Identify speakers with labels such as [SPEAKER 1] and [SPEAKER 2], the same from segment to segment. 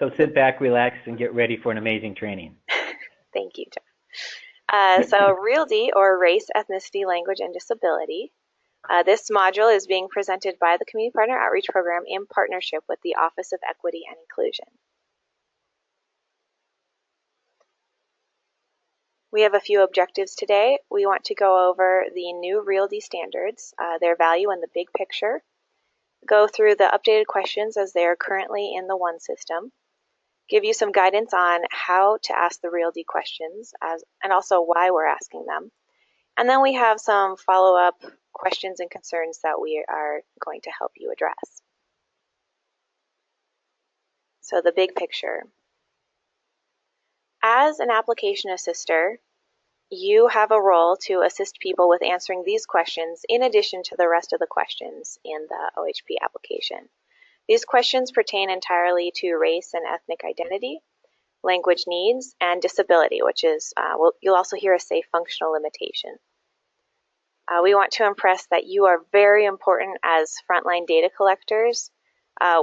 [SPEAKER 1] So sit back, relax, and get ready for an amazing training.
[SPEAKER 2] Thank you, John. So REALD, or Race, Ethnicity, Language, and Disability. This module is being presented by the Community Partner Outreach Program in partnership with the Office of Equity and Inclusion. We have a few objectives today. We want to go over the new REALD standards, their value in the big picture, go through the updated questions as they are currently in the ONE system, give you some guidance on how to ask the REALD questions and also why we're asking them. And then we have some follow-up questions and concerns that we are going to help you address. So the big picture. As an application assister, you have a role to assist people with answering these questions in addition to the rest of the questions in the OHP application. These questions pertain entirely to race and ethnic identity, language needs, and disability, which is, you'll also hear us say functional limitation. We want to impress that you are very important as frontline data collectors.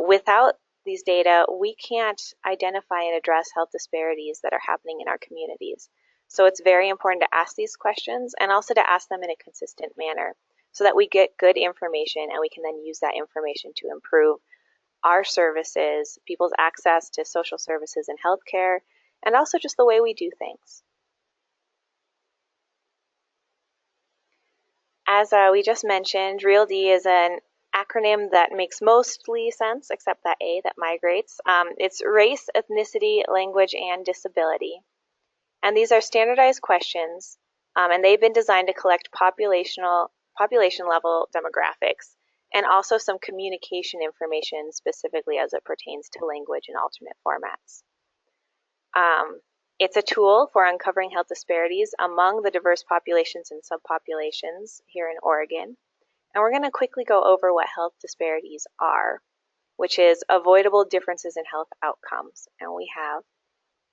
[SPEAKER 2] Without these data, we can't identify and address health disparities that are happening in our communities. So it's very important to ask these questions and also to ask them in a consistent manner so that we get good information and we can then use that information to improve our services, people's access to social services and healthcare, and also just the way we do things. As we just mentioned, REALD is an acronym that makes mostly sense, except that A that migrates. It's race, ethnicity, language, and disability. And these are standardized questions, and they've been designed to collect population level demographics and also some communication information specifically as it pertains to language and alternate formats. It's a tool for uncovering health disparities among the diverse populations and subpopulations here in Oregon. And we're going to quickly go over what health disparities are, which is avoidable differences in health outcomes. And we have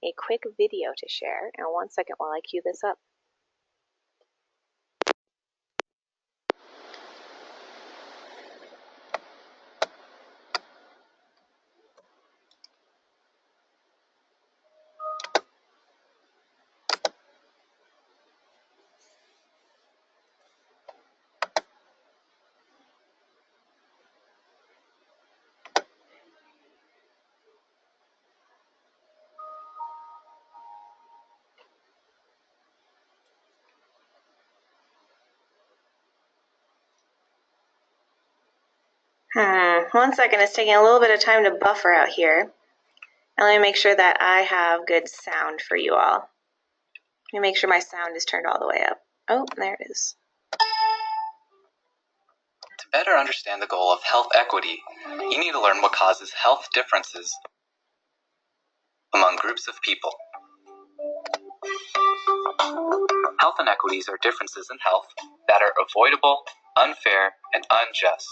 [SPEAKER 2] a quick video to share. And 1 second while I cue this up. One second, it's taking a little bit of time to buffer out here. And let me make sure that I have good sound for you all. Let me make sure my sound is turned all the way up. Oh, there it is.
[SPEAKER 3] To better understand the goal of health equity, you need to learn what causes health differences among groups of people. Health inequities are differences in health that are avoidable, unfair, and unjust.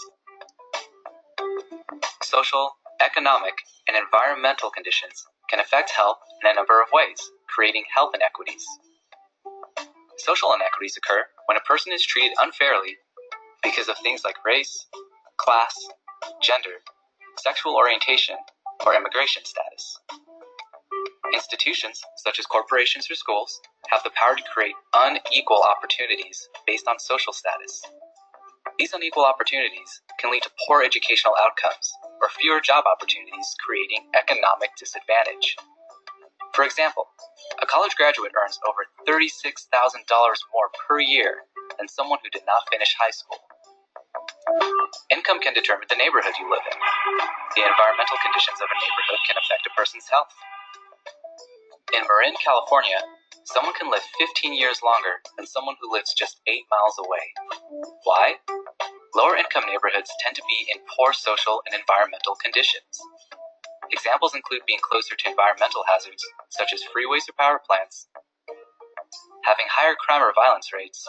[SPEAKER 3] Social, economic, and environmental conditions can affect health in a number of ways, creating health inequities. Social inequities occur when a person is treated unfairly because of things like race, class, gender, sexual orientation, or immigration status. Institutions, such as corporations or schools, have the power to create unequal opportunities based on social status. These unequal opportunities can lead to poor educational outcomes or fewer job opportunities, creating economic disadvantage. For example, a college graduate earns over $36,000 more per year than someone who did not finish high school. Income can determine the neighborhood you live in. The environmental conditions of a neighborhood can affect a person's health. In Marin, California, someone can live 15 years longer than someone who lives just 8 miles away. Why? Lower income neighborhoods tend to be in poor social and environmental conditions. Examples include being closer to environmental hazards, such as freeways or power plants, having higher crime or violence rates,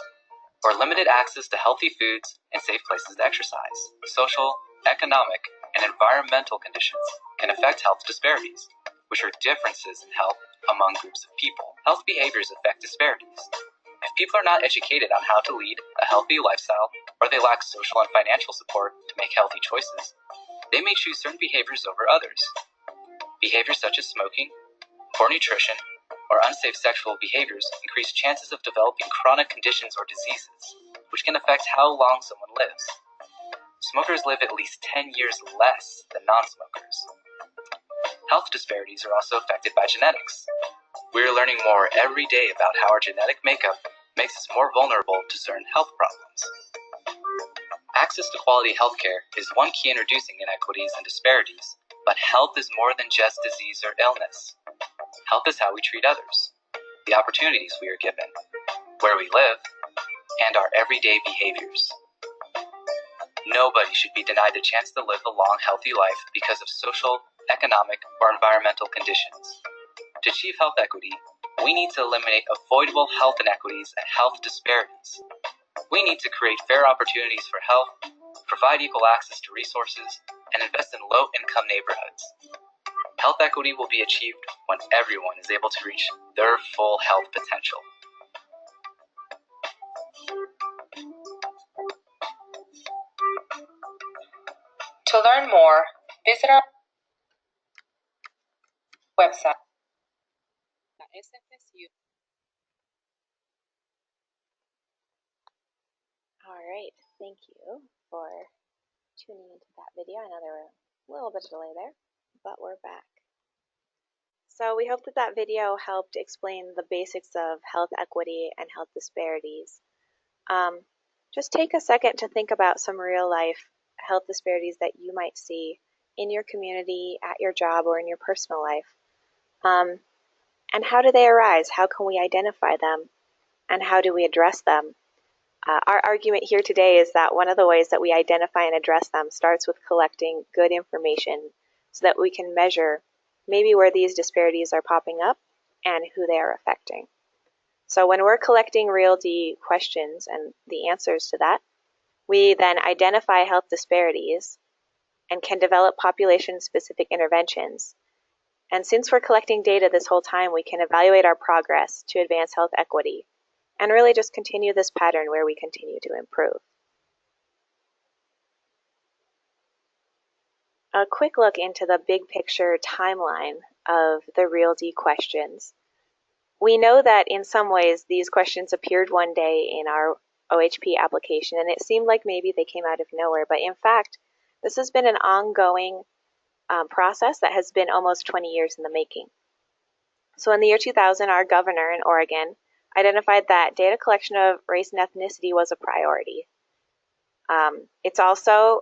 [SPEAKER 3] or limited access to healthy foods and safe places to exercise. Social, economic, and environmental conditions can affect health disparities, which are differences in health among groups of people. Health behaviors affect disparities. If people are not educated on how to lead a healthy lifestyle, or they lack social and financial support to make healthy choices, they may choose certain behaviors over others. Behaviors such as smoking, poor nutrition, or unsafe sexual behaviors increase chances of developing chronic conditions or diseases, which can affect how long someone lives. Smokers live at least 10 years less than non-smokers. Health disparities are also affected by genetics. We're learning more every day about how our genetic makeup makes us more vulnerable to certain health problems. Access to quality healthcare is one key in reducing inequities and disparities, but health is more than just disease or illness. Health is how we treat others, the opportunities we are given, where we live, and our everyday behaviors. Nobody should be denied the chance to live a long, healthy life because of social, economic, or environmental conditions. To achieve health equity, we need to eliminate avoidable health inequities and health disparities. We need to create fair opportunities for health, provide equal access to resources, and invest in low-income neighborhoods. Health equity will be achieved when everyone is able to reach their full health potential.
[SPEAKER 4] To learn more, visit our website.
[SPEAKER 2] All right, thank you for tuning into that video. I know there were a little bit of delay there, but we're back. So we hope that that video helped explain the basics of health equity and health disparities. Just take a second to think about some real life health disparities that you might see in your community, at your job, or in your personal life. And how do they arise? How can we identify them? And how do we address them? Our argument here today is that one of the ways that we identify and address them starts with collecting good information so that we can measure maybe where these disparities are popping up and who they are affecting. So when we're collecting REALD questions and the answers to that, we then identify health disparities and can develop population-specific interventions. And since we're collecting data this whole time, we can evaluate our progress to advance health equity and really just continue this pattern where we continue to improve. A quick look into the big picture timeline of the REALD questions. We know that in some ways these questions appeared one day in our OHP application and it seemed like maybe they came out of nowhere, but in fact this has been an ongoing process that has been almost 20 years in the making. So in the year 2000, our governor in Oregon identified that data collection of race and ethnicity was a priority. It's also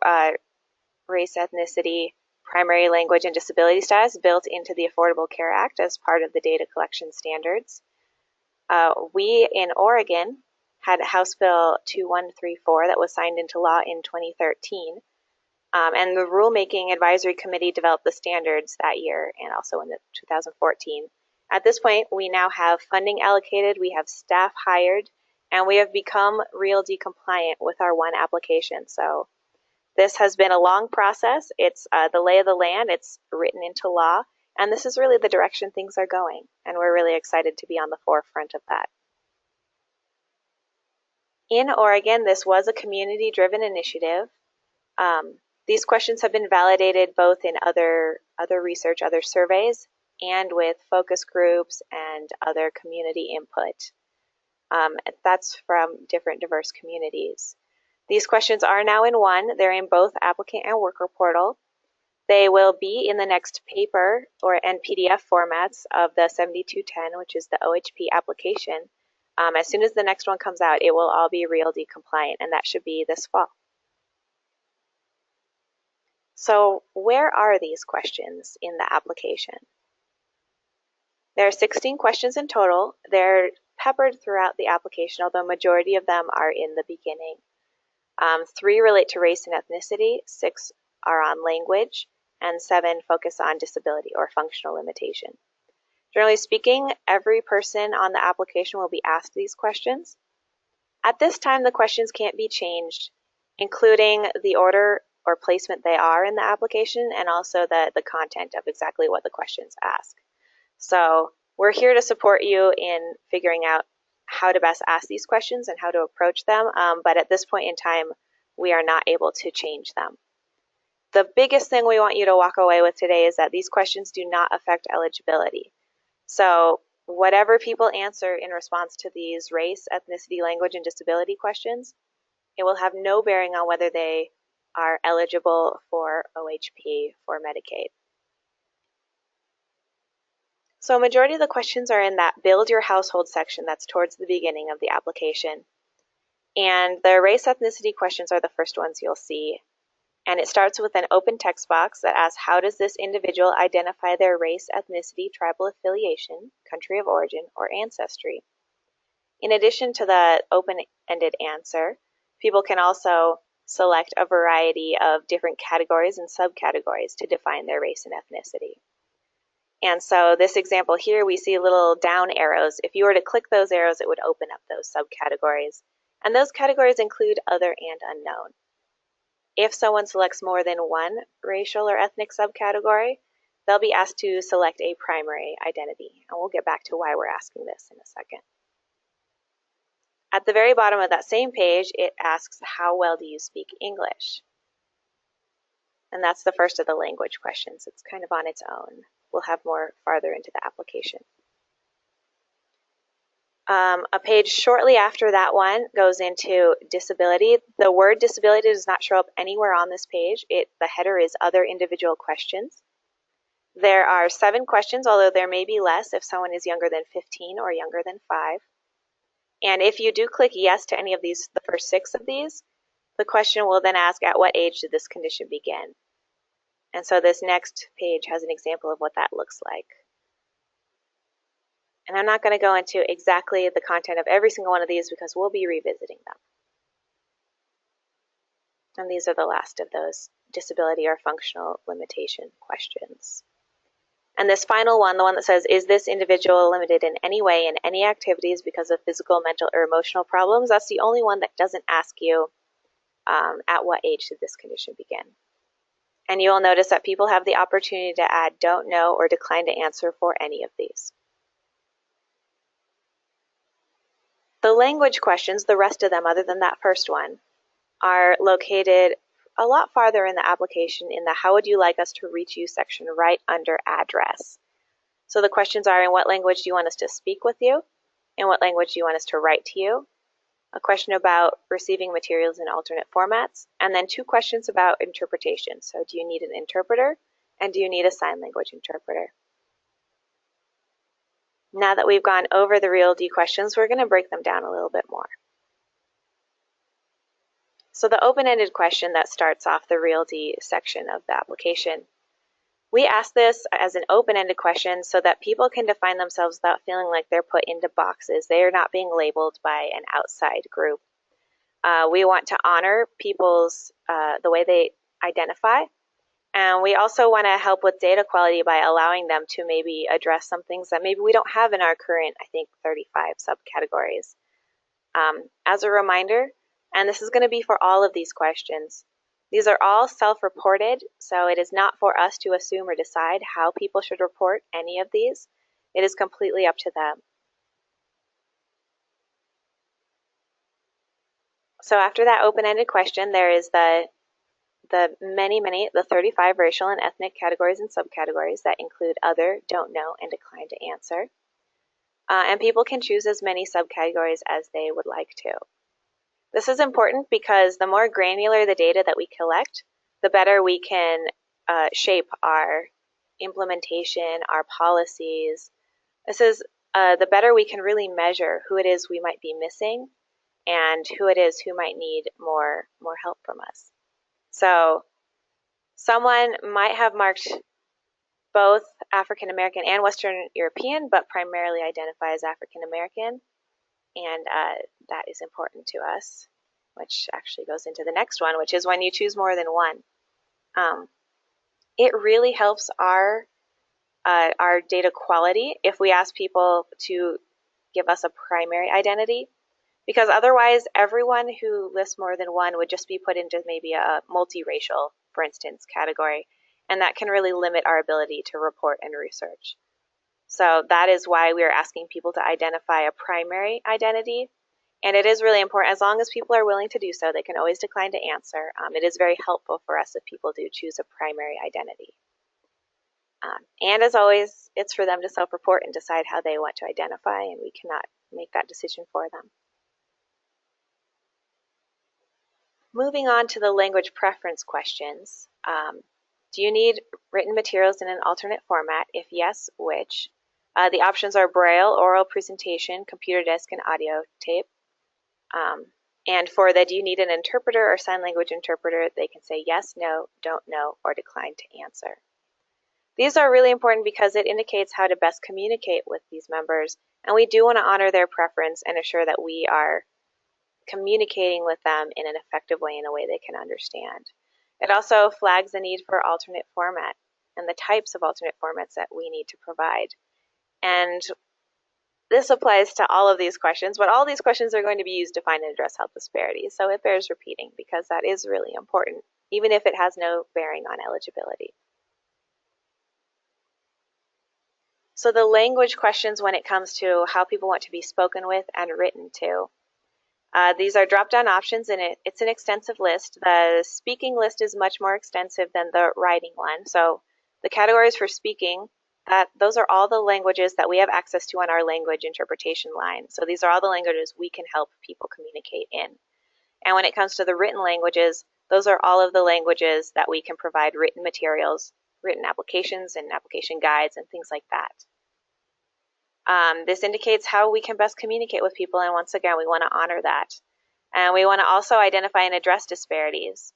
[SPEAKER 2] race, ethnicity, primary language, and disability status built into the Affordable Care Act as part of the data collection standards. We in Oregon had House Bill 2134 that was signed into law in 2013. And the Rulemaking Advisory Committee developed the standards that year and also in 2014. At this point, we now have funding allocated, we have staff hired, and we have become REALD compliant with our one application. So this has been a long process. It's the lay of the land. It's written into law. And this is really the direction things are going. And we're really excited to be on the forefront of that. In Oregon, this was a community-driven initiative. These questions have been validated both in other research, other surveys, and with focus groups and other community input. That's from different diverse communities. These questions are now in one. They're in both applicant and worker portal. They will be in the next paper and PDF formats of the 7210, which is the OHP application. As soon as the next one comes out, it will all be REALD compliant, and that should be this fall. So where are these questions in the application? There are 16 questions in total. They're peppered throughout the application, although a majority of them are in the beginning. 3 relate to race and ethnicity, 6 are on language, and 7 focus on disability or functional limitation. Generally speaking, every person on the application will be asked these questions. At this time, the questions can't be changed, including the order or placement they are in the application and also the content of exactly what the questions ask. So we're here to support you in figuring out how to best ask these questions and how to approach them, but at this point in time, we are not able to change them. the biggest thing we want you to walk away with today is that these questions do not affect eligibility. So whatever people answer in response to these race, ethnicity, language, and disability questions, it will have no bearing on whether they are eligible for OHP for Medicaid. So a majority of the questions are in that build your household section that's towards the beginning of the application. And the race ethnicity questions are the first ones you'll see. And it starts with an open text box that asks, how does this individual identify their race, ethnicity, tribal affiliation, country of origin, or ancestry? In addition to the open-ended answer, people can also select a variety of different categories and subcategories to define their race and ethnicity. And so this example here, we see little down arrows. If you were to click those arrows, it would open up those subcategories. And those categories include other and unknown. If someone selects more than one racial or ethnic subcategory, they'll be asked to select a primary identity. And we'll get back to why we're asking this in a second. At the very bottom of that same page, it asks, how well do you speak English? And that's the first of the language questions. It's kind of on its own. We'll have more farther into the application. A page shortly after that one goes into disability. The word disability does not show up anywhere on this page. The header is other individual questions. There are 7 questions, although there may be less if someone is younger than 15 or younger than 5. And if you do click yes to any of these, the first 6 of these, the question will then ask, at what age did this condition begin? And so this next page has an example of what that looks like. And I'm not going to go into exactly the content of every single one of these because we'll be revisiting them. And these are the last of those disability or functional limitation questions. And this final one, the one that says, is this individual limited in any way in any activities because of physical, mental, or emotional problems? That's the only one that doesn't ask you at what age did this condition begin. And you'll notice that people have the opportunity to add don't know or decline to answer for any of these. The language questions, the rest of them other than that first one, are located a lot farther in the application in the how would you like us to reach you section right under address. So the questions are, in what language do you want us to speak with you? In what language do you want us to write to you? A question about receiving materials in alternate formats, and then 2 questions about interpretation. So do you need an interpreter, and do you need a sign language interpreter? Now that we've gone over the REALD questions, we're going to break them down a little bit more. So the open-ended question that starts off the REALD section of the application. We ask this as an open-ended question so that people can define themselves without feeling like they're put into boxes. They are not being labeled by an outside group. We want to honor people's, the way they identify. And we also want to help with data quality by allowing them to maybe address some things that maybe we don't have in our current, I think, 35 subcategories. As a reminder, and this is going to be for all of these questions, these are all self-reported, so it is not for us to assume or decide how people should report any of these. It is completely up to them. So after that open-ended question, there is the 35 racial and ethnic categories and subcategories that include other, don't know, and decline to answer. And people can choose as many subcategories as they would like to. This is important because the more granular the data that we collect, the better we can shape our implementation, our policies. This is the better we can really measure who it is we might be missing and who it is who might need more help from us. So someone might have marked both African American and Western European, but primarily identify as African American. And that is important to us, which actually goes into the next one, which is when you choose more than one. It really helps our data quality if we ask people to give us a primary identity, because otherwise everyone who lists more than one would just be put into maybe a multiracial, for instance, category, and that can really limit our ability to report and research. So that is why we are asking people to identify a primary identity, And it is really important, as long as people are willing to do so, they can always decline to answer. It is very helpful for us if people do choose a primary identity. And as always, it's for them to self-report and decide how they want to identify, and we cannot make that decision for them. Moving on to the language preference questions. Do you need written materials in an alternate format? If yes, which? The options are Braille, oral presentation, computer disc, and audio tape. And for the do you need an interpreter or sign language interpreter, they can say yes, no, don't know, or decline to answer. These are really important because it indicates how to best communicate with these members, and we do want to honor their preference and assure that we are communicating with them in an effective way, in a way they can understand. It also flags the need for alternate format and the types of alternate formats that we need to provide. And this applies to all of these questions, but all these questions are going to be used to find and address health disparities, so it bears repeating because that is really important, even if it has no bearing on eligibility. So the language questions when it comes to how people want to be spoken with and written to. These are drop-down options, and it's an extensive list. The speaking list is much more extensive than the writing one. So the categories for speaking, those are all the languages that we have access to on our language interpretation line. So these are all the languages we can help people communicate in. And when it comes to the written languages, those are all of the languages that we can provide written materials, written applications and application guides and things like that. This indicates how we can best communicate with people, and once again, we want to honor that. And we want to also identify and address disparities.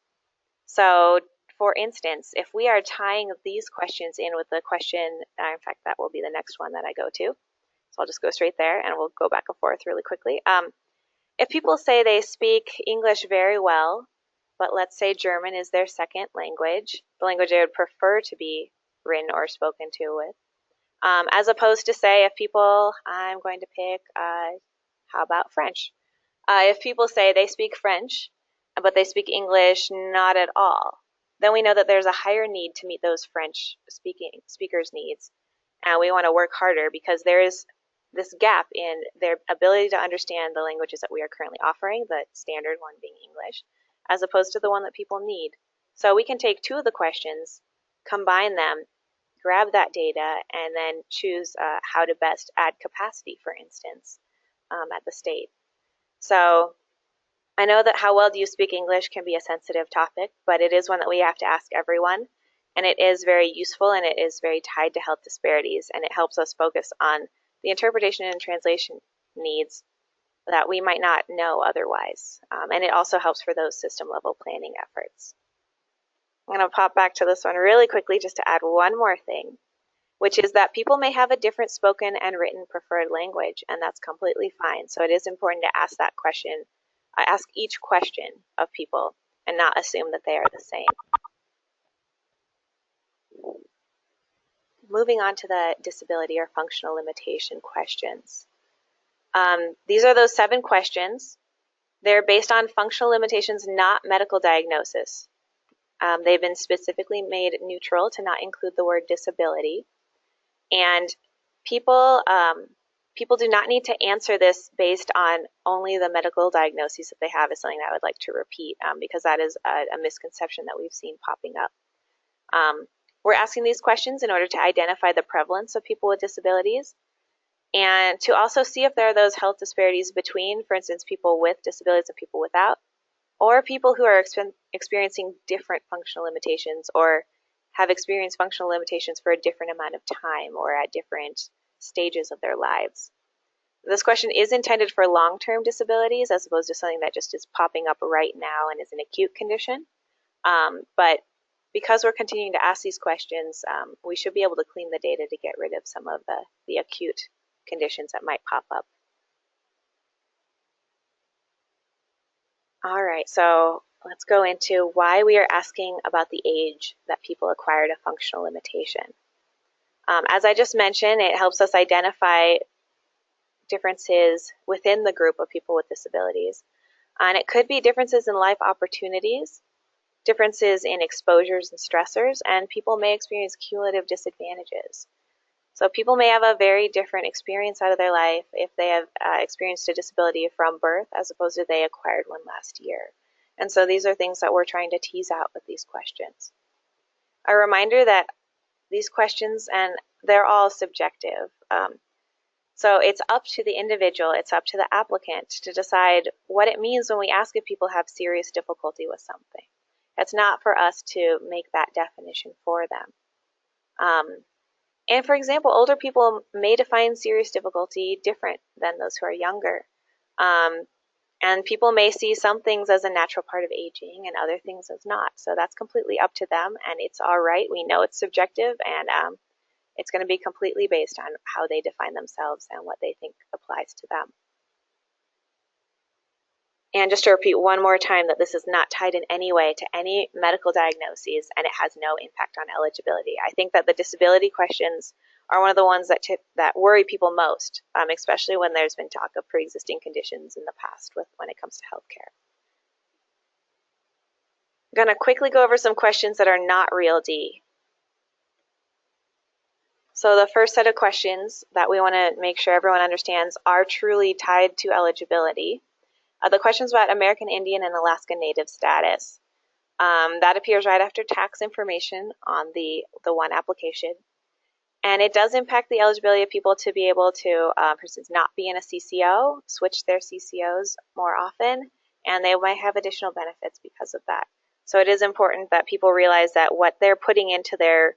[SPEAKER 2] So, for instance, if we are tying these questions in with the question, in fact, that will be the next one that I go to. So I'll just go straight there, and we'll go back and forth really quickly. If people say they speak English very well, but let's say German is their second language, the language they would prefer to be written or spoken to with, as opposed to say if people, I'm going to pick, how about French? If people say they speak French, but they speak English not at all, then we know that there's a higher need to meet those French speakers' needs. And we want to work harder because there is this gap in their ability to understand the languages that we are currently offering, the standard one being English, as opposed to the one that people need. So we can take two of the questions, combine them, grab that data, and then choose how to best add capacity, for instance, at the state. So I know that how well do you speak English can be a sensitive topic, but it is one that we have to ask everyone, and it is very useful, and it is very tied to health disparities, and it helps us focus on the interpretation and translation needs that we might not know otherwise. And it also helps for those system-level planning efforts. I'm going to pop back to this one really quickly just to add one more thing, which is that people may have a different spoken and written preferred language, and that's completely fine. So it is important to ask that question, ask each question of people and not assume that they are the same. Moving on to the disability or functional limitation questions. These are those 7 questions. They're based on functional limitations, not medical diagnosis. They've been specifically made neutral to not include the word disability. And people do not need to answer this based on only the medical diagnoses that they have, is something that I would like to repeat because that is a misconception that we've seen popping up. We're asking these questions in order to identify the prevalence of people with disabilities and to also see if there are those health disparities between, for instance, people with disabilities and people without, or people who are experiencing different functional limitations or have experienced functional limitations for a different amount of time or at different stages of their lives. This question is intended for long-term disabilities as opposed to something that just is popping up right now and is an acute condition. But because we're continuing to ask these questions, we should be able to clean the data to get rid of some of the acute conditions that might pop up. All right, so let's go into why we are asking about the age that people acquired a functional limitation. As I just mentioned, it helps us identify differences within the group of people with disabilities. And it could be differences in life opportunities, differences in exposures and stressors, and people may experience cumulative disadvantages. So people may have a very different experience out of their life if they have experienced a disability from birth as opposed to they acquired one last year. And so these are things that we're trying to tease out with these questions. A reminder that these questions, and they're all subjective. So it's up to the individual, it's up to the applicant to decide what it means when we ask if people have serious difficulty with something. It's not for us to make that definition for them. And for example, older people may define serious difficulty different than those who are younger. And people may see some things as a natural part of aging and other things as not. So that's completely up to them, and it's all right. We know it's subjective, and it's going to be completely based on how they define themselves and what they think applies to them. And just to repeat one more time that this is not tied in any way to any medical diagnoses, and it has no impact on eligibility. I think that the disability questions are one of the ones that worry people most, especially when there's been talk of pre-existing conditions in the past when it comes to healthcare. I'm going to quickly go over some questions that are not REALD. So the first set of questions that we want to make sure everyone understands are truly tied to eligibility. The questions about American Indian and Alaska Native status. That appears right after tax information on the one application. And it does impact the eligibility of people to be able to, for instance, not be in a CCO, switch their CCOs more often, and they might have additional benefits because of that. So it is important that people realize that what they're putting into their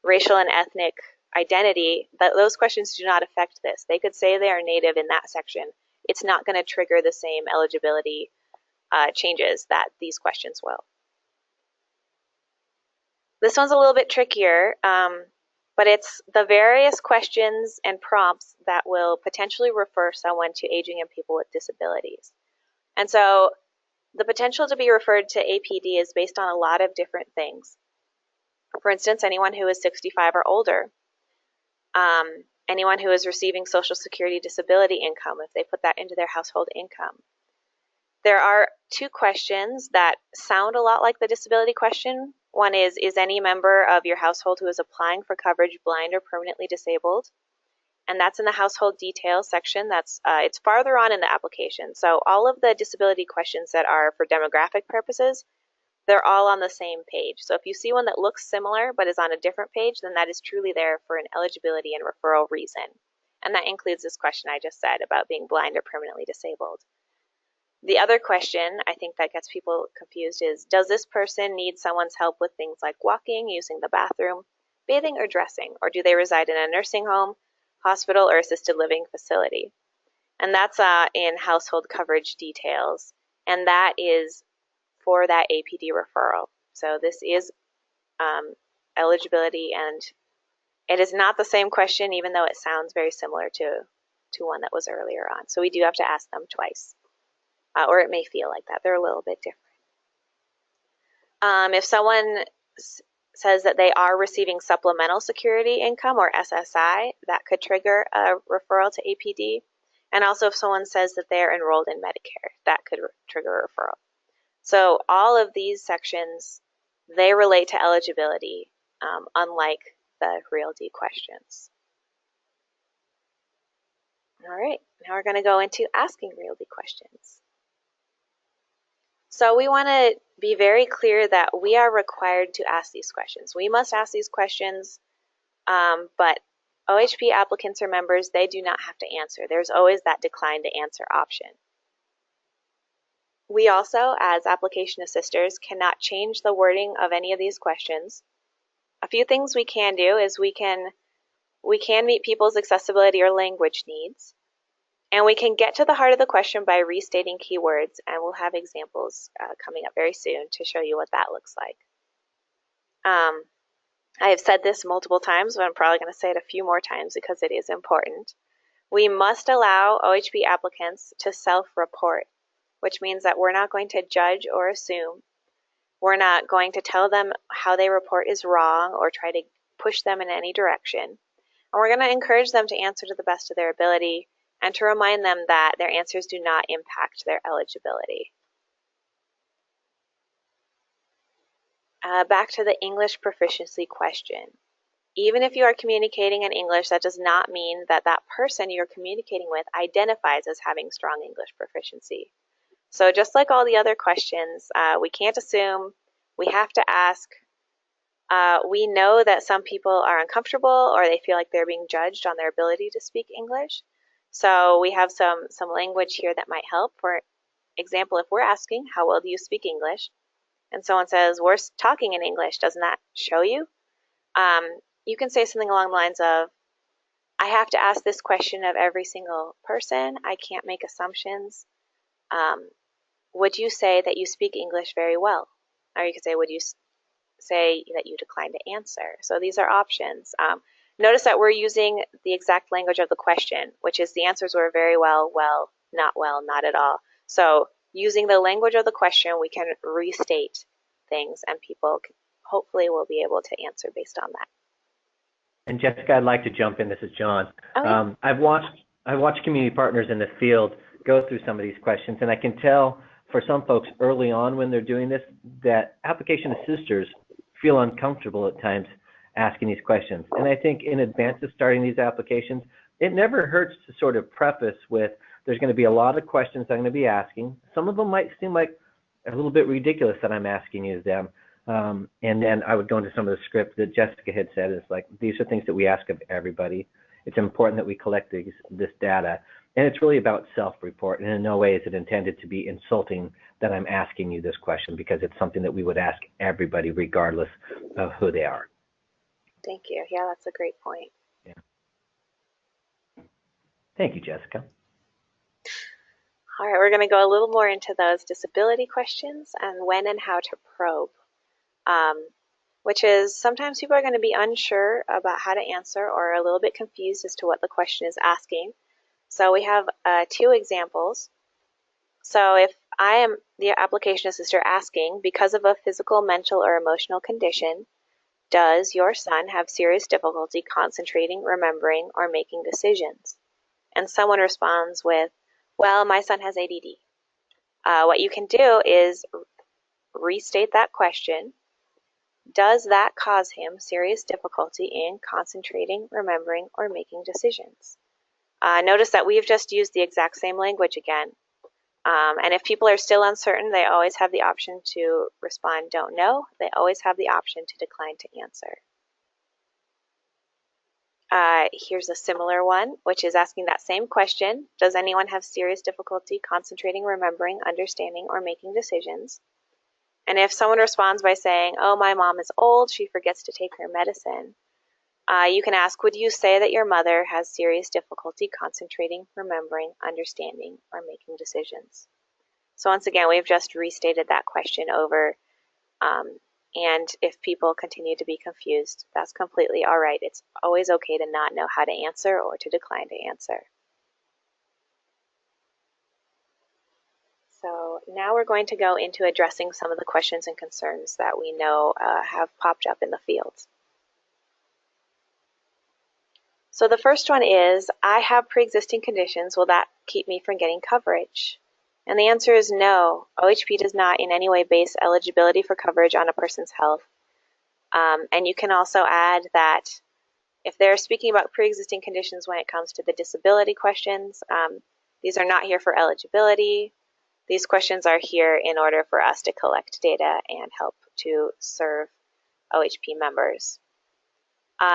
[SPEAKER 2] racial and ethnic identity, that those questions do not affect this. They could say they are Native in that section. It's not going to trigger the same eligibility changes that these questions will. This one's a little bit trickier, but it's the various questions and prompts that will potentially refer someone to aging and people with disabilities. And so the potential to be referred to APD is based on a lot of different things. For instance, anyone who is 65 or older, anyone who is receiving Social Security disability income, if they put that into their household income. There are two questions that sound a lot like the disability question. One is any member of your household who is applying for coverage blind or permanently disabled? And that's in the household details section. It's farther on in the application. So all of the disability questions that are for demographic purposes, they're all on the same page. So if you see one that looks similar but is on a different page, then that is truly there for an eligibility and referral reason. And that includes this question I just said about being blind or permanently disabled. The other question I think that gets people confused is, does this person need someone's help with things like walking, using the bathroom, bathing, or dressing? Or do they reside in a nursing home, hospital, or assisted living facility? And that's in household coverage details. And that is for that APD referral. So this is eligibility, and it is not the same question, even though it sounds very similar to one that was earlier on. So we do have to ask them twice. Or it may feel like that. They're a little bit different. If someone says that they are receiving supplemental security income or SSI, that could trigger a referral to APD. And also if someone says that they're enrolled in Medicare, that could trigger a referral. So all of these sections, they relate to eligibility, unlike the REALD questions. All right, now we're going to go into asking REALD questions. So we want to be very clear that we are required to ask these questions. We must ask these questions, but OHP applicants or members, they do not have to answer. There's always that decline to answer option. We also, as application assisters, cannot change the wording of any of these questions. A few things we can do is we can meet people's accessibility or language needs. And we can get to the heart of the question by restating keywords, and we'll have examples coming up very soon to show you what that looks like. I have said this multiple times, but I'm probably going to say it a few more times because it is important. We must allow OHP applicants to self-report, which means that we're not going to judge or assume. We're not going to tell them how they report is wrong or try to push them in any direction. And we're going to encourage them to answer to the best of their ability, and to remind them that their answers do not impact their eligibility. Back to the English proficiency question. even if you are communicating in English, that does not mean that that person you're communicating with identifies as having strong English proficiency. So just like all the other questions, we can't assume, we have to ask. We know that some people are uncomfortable or they feel like they're being judged on their ability to speak English. So we have some language here that might help. For example, if we're asking, how well do you speak English? And someone says, we're talking in English, doesn't that show you? You can say something along the lines of, I have to ask this question of every single person. I can't make assumptions. Would you say that you speak English very well? Or you could say, would you say that you decline to answer? So these are options. Notice that we're using the exact language of the question, which is the answers were very well, not at all. So using the language of the question, we can restate things and people hopefully will be able to answer based on that.
[SPEAKER 1] And Jessica, I'd like to jump in. This is John.
[SPEAKER 2] Okay.
[SPEAKER 1] I've watched community partners in the field go through some of these questions, and I can tell for some folks early on when they're doing this that application assisters feel uncomfortable at times asking these questions. And I think in advance of starting these applications, it never hurts to sort of preface with, there's going to be a lot of questions I'm going to be asking. Some of them might seem like a little bit ridiculous that I'm asking you them. And then I would go into some of the script that Jessica had said. It's like, these are things that we ask of everybody. It's important that we collect this data. And it's really about self-report. And in no way is it intended to be insulting that I'm asking you this question, because it's something that we would ask everybody regardless of who they are.
[SPEAKER 2] Thank you. Yeah, that's a great point.
[SPEAKER 1] Yeah. Thank you, Jessica.
[SPEAKER 2] All right, we're going to go a little more into those disability questions and when and how to probe. Which is sometimes people are going to be unsure about how to answer or a little bit confused as to what the question is asking. So we have 2 examples. So if I am the application assister asking, because of a physical, mental, or emotional condition, does your son have serious difficulty concentrating, remembering, or making decisions? And someone responds with, well, my son has ADD. What you can do is restate that question. Does that cause him serious difficulty in concentrating, remembering, or making decisions? Notice that we've just used the exact same language again. And if people are still uncertain, they always have the option to respond, don't know. They always have the option to decline to answer. Here's a similar one, which is asking that same question. Does anyone have serious difficulty concentrating, remembering, understanding, or making decisions? And if someone responds by saying, oh, my mom is old, she forgets to take her medicine, you can ask, would you say that your mother has serious difficulty concentrating, remembering, understanding, or making decisions? So once again, we've just restated that question over. And if people continue to be confused, that's completely all right. It's always okay to not know how to answer or to decline to answer. So now we're going to go into addressing some of the questions and concerns that we know have popped up in the field. So the first one is, I have pre-existing conditions. Will that keep me from getting coverage? And the answer is no. OHP does not in any way base eligibility for coverage on a person's health. And you can also add that if they're speaking about pre-existing conditions when it comes to the disability questions, these are not here for eligibility. These questions are here in order for us to collect data and help to serve OHP members.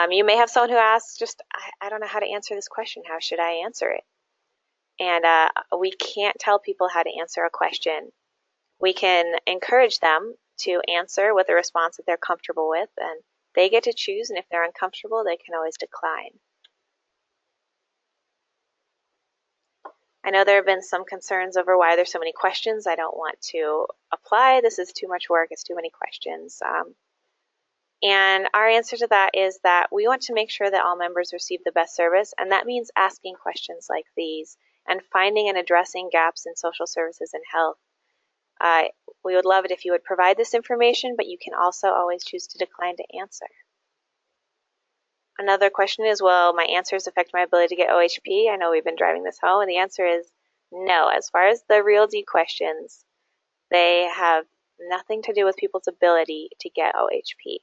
[SPEAKER 2] You may have someone who asks, I don't know how to answer this question. How should I answer it? And we can't tell people how to answer a question. We can encourage them to answer with a response that they're comfortable with, and they get to choose, and if they're uncomfortable, they can always decline. I know there have been some concerns over why there's so many questions. I don't want to apply. This is too much work. It's too many questions. And our answer to that is that we want to make sure that all members receive the best service, and that means asking questions like these and finding and addressing gaps in social services and health. We would love it if you would provide this information, but you can also always choose to decline to answer. Another question is, will my answers affect my ability to get OHP? I know we've been driving this home, and the answer is no. As far as the REALD questions, they have nothing to do with people's ability to get OHP.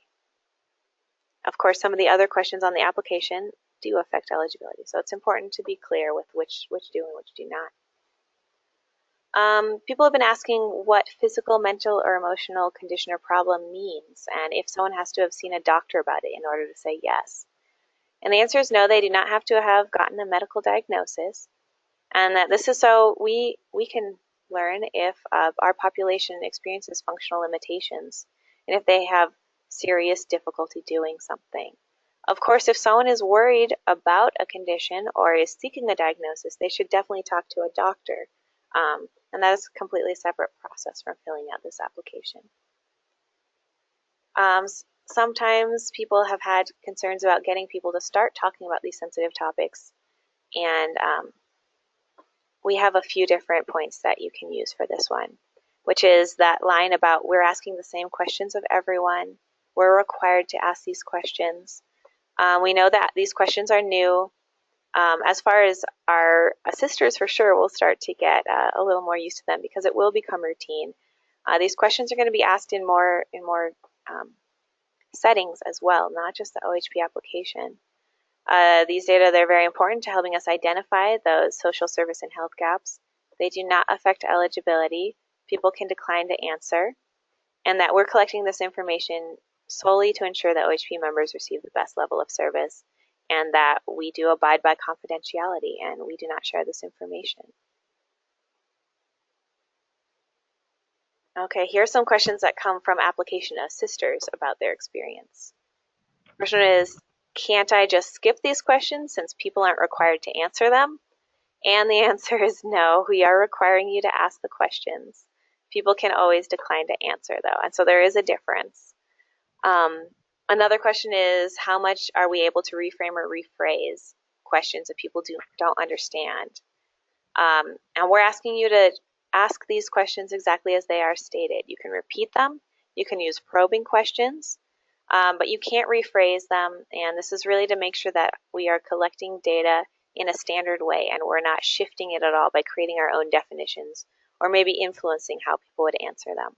[SPEAKER 2] Of course, some of the other questions on the application do affect eligibility, so it's important to be clear with which do and which do not. People have been asking what physical, mental, or emotional condition or problem means, and if someone has to have seen a doctor about it in order to say yes. And the answer is no, they do not have to have gotten a medical diagnosis, and that this is so we can learn if our population experiences functional limitations and if they have serious difficulty doing something. Of course, if someone is worried about a condition or is seeking a diagnosis, they should definitely talk to a doctor. And that is a completely separate process from filling out this application. Sometimes people have had concerns about getting people to start talking about these sensitive topics, and we have a few different points that you can use for this one, which is that line about we're asking the same questions of everyone, we're required to ask these questions. We know that these questions are new. As far as our assisters, for sure, we'll start to get a little more used to them because it will become routine. These questions are going to be asked in more settings as well, not just the OHP application. These data, they're very important to helping us identify those social service and health gaps. They do not affect eligibility. People can decline to answer, and that we're collecting this information solely to ensure that OHP members receive the best level of service, and that we do abide by confidentiality and we do not share this information. Okay, here are some questions that come from application assisters about their experience. First one is, can't I just skip these questions since people aren't required to answer them? And the answer is no, we are requiring you to ask the questions. People can always decline to answer though, and so there is a difference. Another question is, how much are we able to reframe or rephrase questions that people don't understand? And we're asking you to ask these questions exactly as they are stated. You can repeat them, you can use probing questions, but you can't rephrase them, and this is really to make sure that we are collecting data in a standard way and we're not shifting it at all by creating our own definitions or maybe influencing how people would answer them.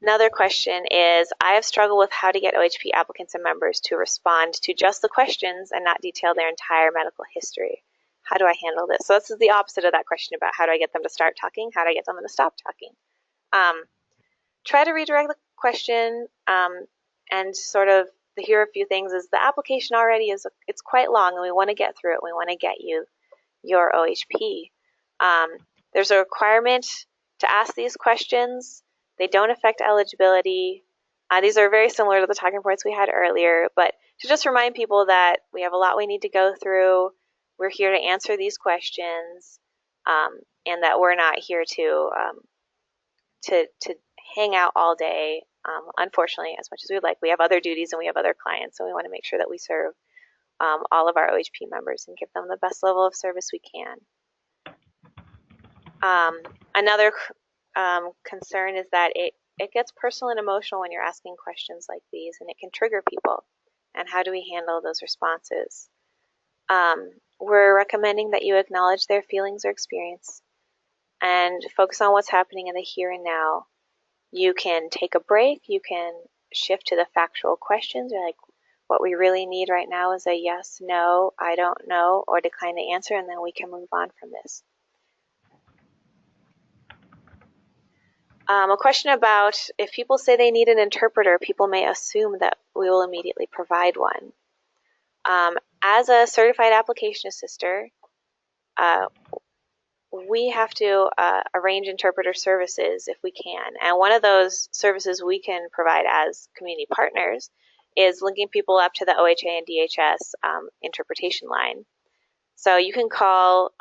[SPEAKER 2] Another question is, I have struggled with how to get OHP applicants and members to respond to just the questions and not detail their entire medical history. How do I handle this? So this is the opposite of that question about how do I get them to start talking, how do I get them to stop talking? Try to redirect the question and sort of here are a few things is the application already it's quite long and we want to get through it. We want to get you your OHP. There's a requirement to ask these questions. They don't affect eligibility. These are very similar to the talking points we had earlier, but to just remind people that we have a lot we need to go through. We're here to answer these questions, and that we're not here to hang out all day. Unfortunately, as much as we'd like, we have other duties and we have other clients, so we want to make sure that we serve all of our OHP members and give them the best level of service we can. Another concern is that it gets personal and emotional when you're asking questions like these, and it can trigger people. And how do we handle those responses? We're recommending that you acknowledge their feelings or experience and focus on what's happening in the here and now. You can take a break. You can shift to the factual questions. You're like, what we really need right now is a yes, no, I don't know, or decline to answer, and then we can move on from this. A question about if people say they need an interpreter, people may assume that we will immediately provide one. As a certified application assister, we have to arrange interpreter services if we can. And one of those services we can provide as community partners is linking people up to the OHA and DHS interpretation line. So you can call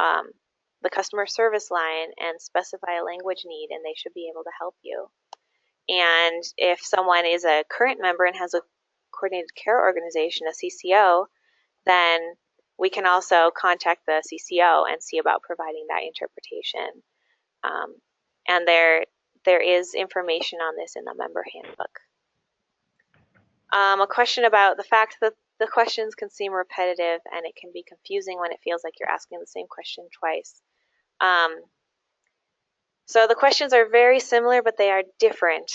[SPEAKER 2] the customer service line and specify a language need, and they should be able to help you. And if someone is a current member and has a coordinated care organization, a CCO, then we can also contact the CCO and see about providing that interpretation. And there is information on this in the member handbook. A question about the fact that the questions can seem repetitive and it can be confusing when it feels like you're asking the same question twice. So the questions are very similar, but they are different.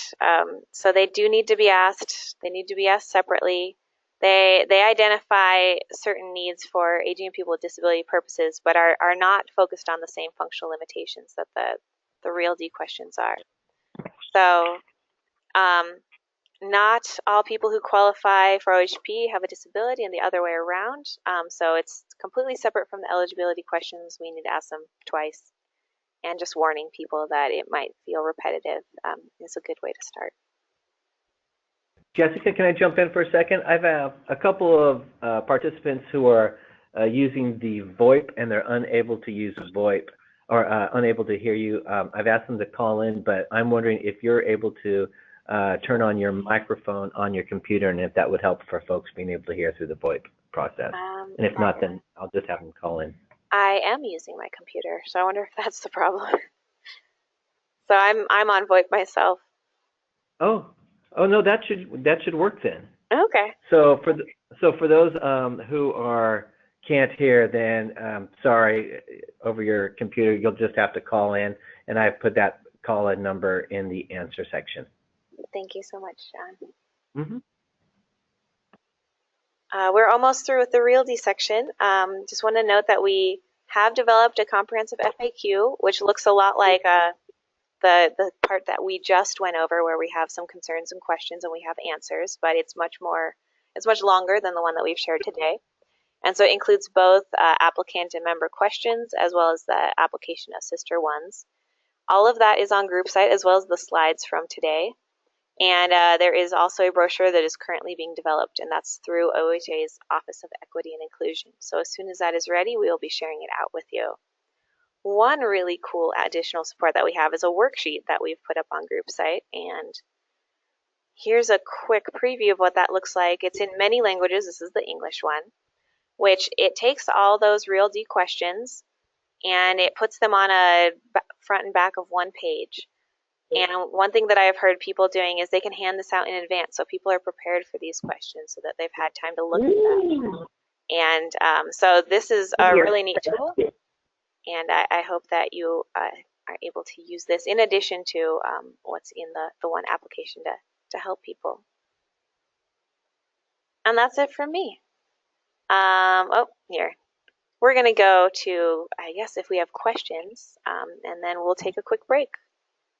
[SPEAKER 2] So they do need to be asked. They need to be asked separately. They identify certain needs for aging and people with disability purposes, but are not focused on the same functional limitations that the REALD questions are. So not all people who qualify for OHP have a disability and the other way around. So it's completely separate from the eligibility questions. We need to ask them twice. And just warning people that it might feel repetitive is a good way to start.
[SPEAKER 1] Jessica, can I jump in for a second? I've a couple of participants who are using the VoIP and they're unable to use VoIP or unable to hear you. I've asked them to call in, but I'm wondering if you're able to turn on your microphone on your computer and if that would help for folks being able to hear through the VoIP process. And if not, then I'll just have them call in.
[SPEAKER 2] I am using my computer, so I wonder if that's the problem. So I'm on VoIP myself.
[SPEAKER 1] Oh no, that should work then.
[SPEAKER 2] Okay.
[SPEAKER 1] So for those who can't hear, then sorry, over your computer, you'll just have to call in, and I've put that call-in number in the answer section.
[SPEAKER 2] Thank you so much, John.
[SPEAKER 1] Mm-hmm.
[SPEAKER 2] We're almost through with the REALD section. Just want to note that we have developed a comprehensive FAQ, which looks a lot like the part that we just went over, where we have some concerns and questions and we have answers, but it's much longer than the one that we've shared today. And so it includes both applicant and member questions, as well as the application assister ones. All of that is on group site, as well as the slides from today. And there is also a brochure that is currently being developed, and that's through OHA's Office of Equity and Inclusion. So as soon as that is ready, we will be sharing it out with you. One really cool additional support that we have is a worksheet that we've put up on group site, and here's a quick preview of what that looks like. It's in many languages. This is the English one, which it takes all those REALD questions and it puts them on a front and back of one page. And one thing that I have heard people doing is they can hand this out in advance, so people are prepared for these questions so that they've had time to look at them. And so this is a really neat tool, and I hope that you are able to use this in addition to what's in the one application to help people. And that's it from me. Oh, here. We're going to go to, I guess, if we have questions, and then we'll take a quick break.